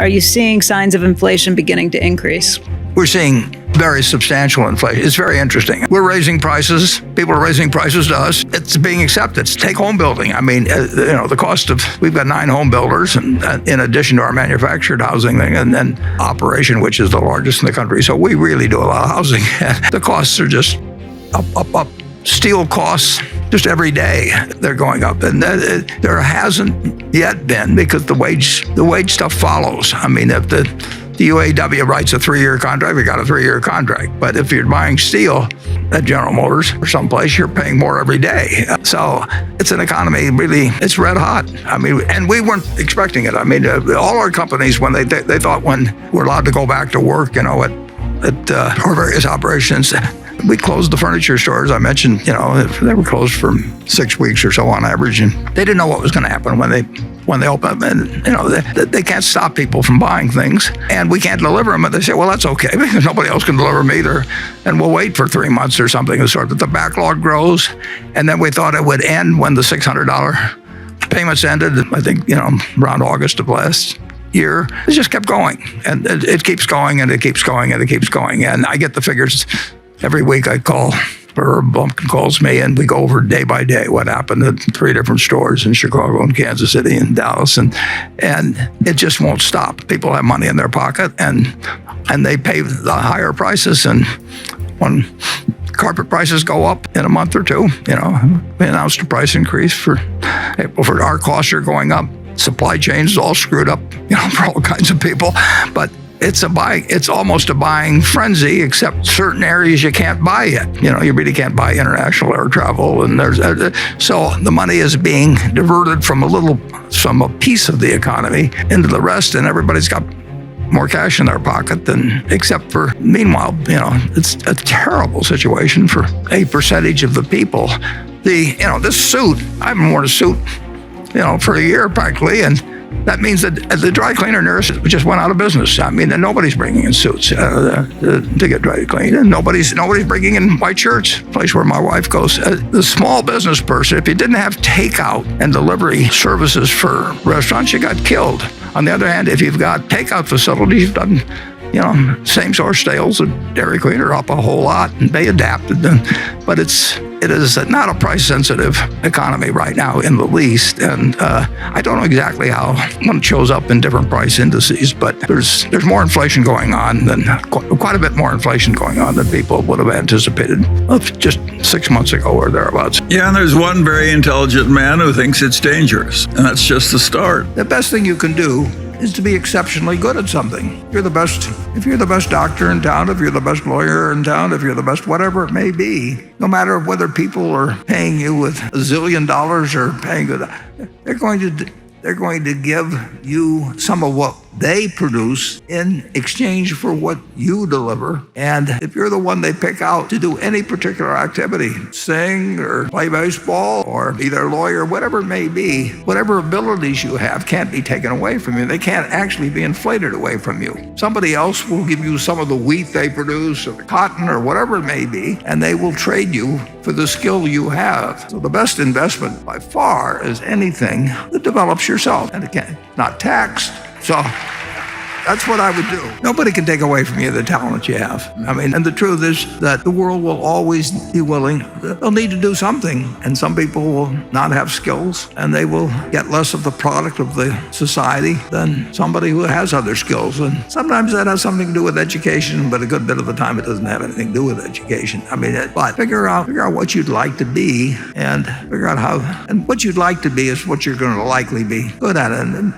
Are you seeing signs of inflation beginning to increase? We're seeing very substantial inflation. It's very interesting. We're raising prices. People are raising prices to us. It's being accepted. Take home building. I mean, the cost of, we've got 9 home builders, and in addition to our manufactured housing thing, and then operation, which is the largest in the country. So we really do a lot of housing. The costs are just up. Steel costs, just every day, they're going up. And there hasn't yet been, because the wage stuff follows. I mean, if the UAW writes a 3-year contract, we got a 3-year contract. But if you're buying steel at General Motors or someplace, you're paying more every day. So it's an economy, really, it's red hot. I mean, and we weren't expecting it. I mean, all our companies, when they thought when we're allowed to go back to work, at our various operations, we closed the furniture stores. I mentioned, they were closed for 6 weeks or so on average, and they didn't know what was going to happen when they open. And they can't stop people from buying things, and we can't deliver them. And they say, well, that's okay, because nobody else can deliver them either, and we'll wait for 3 months or something of the sort. But the backlog grows, and then we thought it would end when the $600 payments ended. I think around August of last year. It just kept going, and it keeps going, and it keeps going, and it keeps going. And I get the figures. Every week I call, or Bumpkin calls me, and we go over day by day what happened at 3 different stores in Chicago and Kansas City and Dallas, and it just won't stop. People have money in their pocket, and they pay the higher prices. And when carpet prices go up in a month or two, we announced a price increase for April. For our costs are going up. Supply chains all screwed up, for all kinds of people, but it's almost a buying frenzy, except certain areas you can't buy yet. You really can't buy international air travel, and so the money is being diverted from a piece of the economy into the rest, and everybody's got more cash in their pocket except for, meanwhile, it's a terrible situation for a percentage of the people. This suit, I haven't worn a suit, for a year practically, and that means that the dry cleaner nurse just went out of business. I mean, nobody's bringing in suits to get dry cleaned, and nobody's bringing in white shirts. Place where my wife goes. The small business person, if you didn't have takeout and delivery services for restaurants, you got killed. On the other hand, if you've got takeout facilities, you've done, same source sales of Dairy Queen are up a whole lot, and they adapted. But it is not a price-sensitive economy right now in the least, and I don't know exactly how it shows up in different price indices, but there's more inflation going on quite a bit more inflation going on than people would have anticipated just 6 months ago or thereabouts. Yeah, and there's one very intelligent man who thinks it's dangerous, and that's just the start. The best thing you can do is to be exceptionally good at something. If you're the best doctor in town, if you're the best lawyer in town, if you're the best whatever it may be, no matter whether people are paying you with $1 zillion or paying you, they're going to give you some of what they produce in exchange for what you deliver. And if you're the one they pick out to do any particular activity, sing or play baseball or be their lawyer, whatever it may be, whatever abilities you have can't be taken away from you. They can't actually be inflated away from you. Somebody else will give you some of the wheat they produce or the cotton or whatever it may be, and they will trade you for the skill you have. So the best investment by far is anything that develops yourself, and again, not taxed. So that's what I would do. Nobody can take away from you the talent you have. I mean, and the truth is that the world will always be willing. They'll need to do something, and some people will not have skills, and they will get less of the product of the society than somebody who has other skills. And sometimes that has something to do with education, but a good bit of the time it doesn't have anything to do with education. I mean, but figure out what you'd like to be, and figure out how. And what you'd like to be is what you're going to likely be good at. And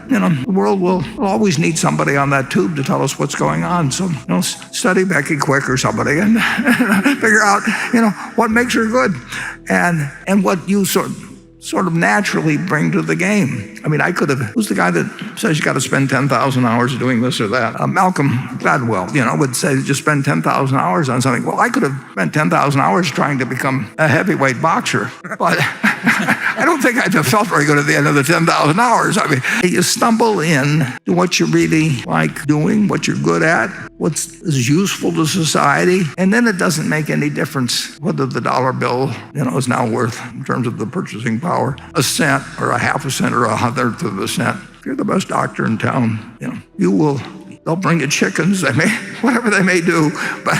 the world will always need somebody on that tube to tell us what's going on. So, study Becky Quick or somebody and figure out, what makes her good and what you sort of naturally bring to the game. I mean, who's the guy that says you got to spend 10,000 hours doing this or that? Malcolm Gladwell, would say just spend 10,000 hours on something. Well, I could have spent 10,000 hours trying to become a heavyweight boxer, but I don't think I'd have felt very good at the end of the 10,000 hours. I mean, you stumble in to what you really like doing, what you're good at, what's useful to society, and then it doesn't make any difference whether the dollar bill, is now worth, in terms of the purchasing power, hour, a cent or a half a cent or a hundredth of a cent. If you're the best doctor in town, they'll bring you chickens, whatever they may do, but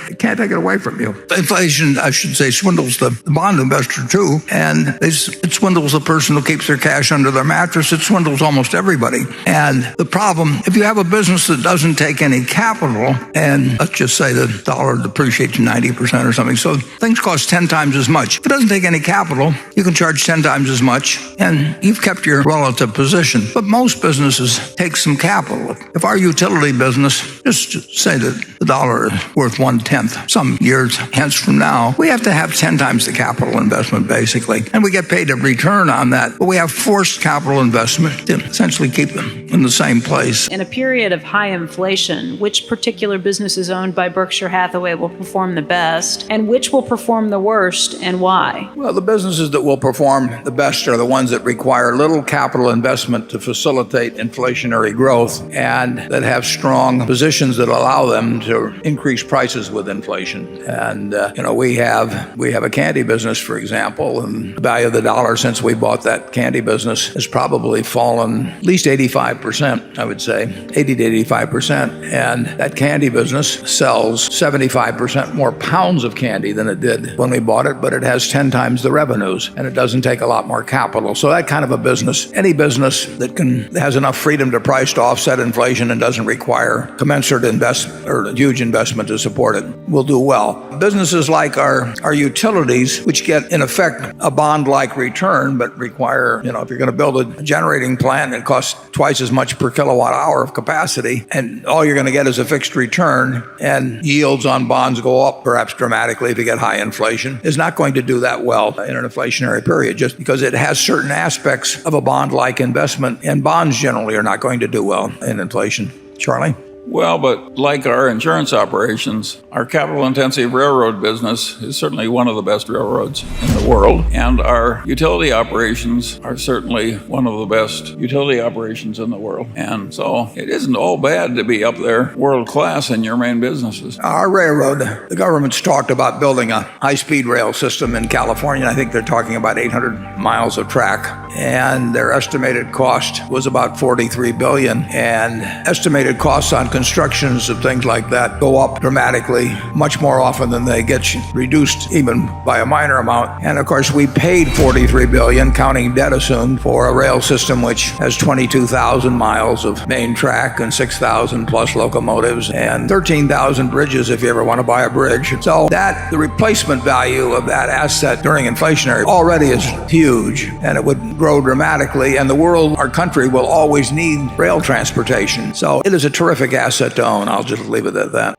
they can't take it away from you. Inflation, I should say, swindles the bond investor too, and it swindles the person who keeps their cash under their mattress. It swindles almost everybody. And the problem, if you have a business that doesn't take any capital, and let's just say the dollar depreciates 90% or something, so things cost 10 times as much. If it doesn't take any capital, you can charge 10 times as much, and you've kept your relative position. But most businesses take some capital. If our utility business, just say that the dollar is worth 1/10 some years hence from now, we have to have 10 times the capital investment, basically. And we get paid a return on that. But we have forced capital investment to essentially keep them in the same place. In a period of high inflation, which particular businesses owned by Berkshire Hathaway will perform the best, and which will perform the worst, and why? Well, the businesses that will perform the best are the ones that require little capital investment to facilitate inflationary growth and that have strong positions that allow them to increase prices with inflation. And we have a candy business, for example, and the value of the dollar since we bought that candy business has probably fallen at least 85%, I would say, 80 to 85%. And that candy business sells 75% more pounds of candy than it did when we bought it, but it has 10 times the revenues, and it doesn't take a lot more capital. So that kind of a business, any business that has enough freedom to price to offset inflation and doesn't require commensurate investment or huge investment to support it, will do well. Businesses like our utilities, which get in effect a bond-like return, but require, if you're going to build a generating plant, it costs twice as much per kilowatt hour of capacity, and all you're going to get is a fixed return, and yields on bonds go up perhaps dramatically if you get high inflation, is not going to do that well in an inflationary period, just because it has certain aspects of a bond-like investment, and bonds generally are not going to do well in inflation. Charlie? Well, but like our insurance operations, our capital-intensive railroad business is certainly one of the best railroads in the world, and our utility operations are certainly one of the best utility operations in the world. And so it isn't all bad to be up there world-class in your main businesses. Our railroad, the government's talked about building a high-speed rail system in California. I think they're talking about 800 miles of track, and their estimated cost was about $43 billion, and estimated costs on constructions of things like that go up dramatically, much more often than they get reduced even by a minor amount. And of course, we paid $43 billion, counting debt assumed, for a rail system which has 22,000 miles of main track and 6,000 plus locomotives and 13,000 bridges if you ever want to buy a bridge. So the replacement value of that asset during inflationary already is huge, and it would grow dramatically, and our country will always need rail transportation. So it is a terrific asset to own. I'll just leave it at that.